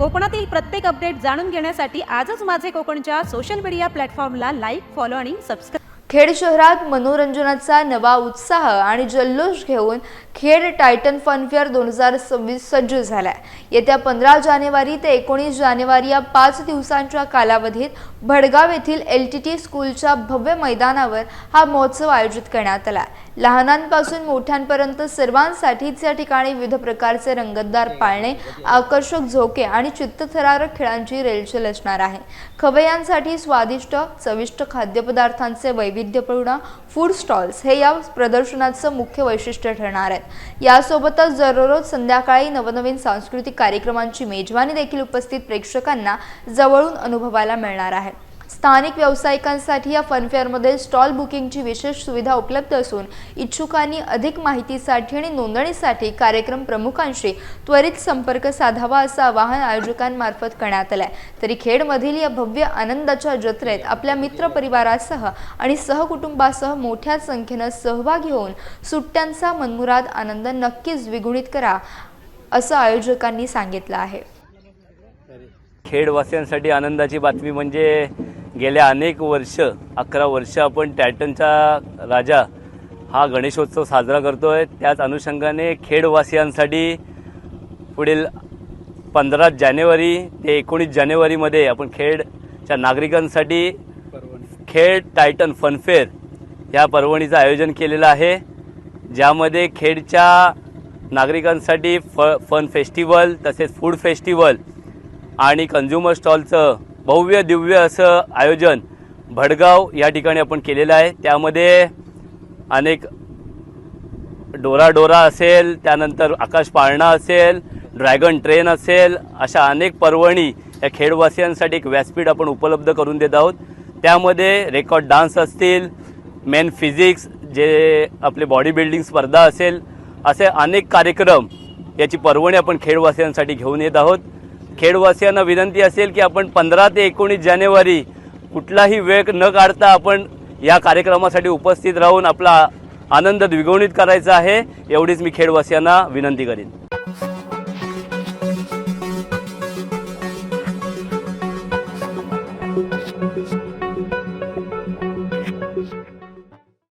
कोकणातील प्रत्येक अपडेट जाणून घेण्यासाठी आजच माझे कोकणच्या सोशल मीडिया प्लॅटफॉर्मला लाईक, फॉलो आणि सबस्क्राइब। खेड शहरात मनोरंजनाचा नवा उत्साह आणि जल्लोष घेऊन खेड टायटन फनफेअर 2026 सज्ज झालाय। येत्या 15 जानेवारी ते 19 जानेवारी या 5 दिवसांच्या कालावधीत भडगाव येथील LTT स्कूलच्या भव्य मैदानावर हा महोत्सव आयोजित करण्यात आला। लहानांपासून मोठ्यांपर्यंत सर्वांसाठीच या ठिकाणी विविध प्रकारचे रंगतदार पाळणे, आकर्षक झोके आणि चित्तथरारक खेळांची रेलचेल असणार आहे। खवय्यांसाठी स्वादिष्ट चविष्ट खाद्यपदार्थांचे वैविध्यपूर्ण फूड स्टॉल्स हे या प्रदर्शनाचं मुख्य वैशिष्ट्य ठरणार आहेत। यासोबतच दररोज संध्याकाळी नवनवीन सांस्कृतिक कार्यक्रमांची मेजवानी देखील उपस्थित प्रेक्षकांना जवळून अनुभवायला मिळणार आहे। स्थानिक व्यावसायिकांसाठी या फनफेअरमध्ये स्टॉल बुकिंगची विशेष सुविधा उपलब्ध असून इच्छुकांनी अधिक माहितीसाठी आणि नोंदणीसाठी कार्यक्रम प्रमुखांशी त्वरित संपर्क साधावा असं आवाहन आयोजकांमार्फत करण्यात आलंय। तरी खेडमधील या भव्य आनंदाच्या जत्रेत आपल्या मित्रपरिवारासह आणि सहकुटुंबासह मोठ्या संख्येने सहभागी होऊन सुट्ट्यांचा मनमुराद आनंद नक्कीच द्विगुणित करा असं आयोजकांनी सांगितलं आहे। खेडवासियांसाठी आनंदाची बातमी म्हणजे गेल्या अनेक वर्ष 11 वर्ष आपण टायटनचा राजा हा गणेशोत्सव साजरा करतोय। त्याच अनुषंगाने खेडवासियांसाठी पुढील 15 जानेवारी ते 19 जानेवारीमध्ये आपण खेडच्या नागरिकांसाठी खेड टायटन फनफेअर या पर्वणीचं आयोजन केलेलं आहे, ज्यामध्ये खेडच्या नागरिकांसाठी फन फेस्टिवल तसेच फूड फेस्टिवल आणि कंझ्युमर स्टॉलचं भव्य दिव्य असं आयोजन भडगाव या ठिकाणी आपण केलेलं आहे। त्यामध्ये अनेक डोरा असेल, त्यानंतर आकाश पाळणा असेल, ड्रॅगन ट्रेन असेल, अशा अनेक पर्वणी या खेडवासियांसाठी एक व्यासपीठ आपण उपलब्ध करून देत आहोत। त्यामध्ये रेकॉर्ड डान्स असतील, मेन फिजिक्स जे आपले बॉडी बिल्डिंग स्पर्धा असेल, असे अनेक कार्यक्रम याची पर्वणी आपण खेडवासियांसाठी घेऊन येत आहोत। खेडवासियांना विनंती असेल की आपण 15 ते 19 जानेवारी कुठलाही वेळ न काढता आपण या कार्यक्रमासाठी उपस्थित राहून आपला आनंद द्विगुणित करायचा आहे, एवढीच मी खेडवासियांना विनंती करीन।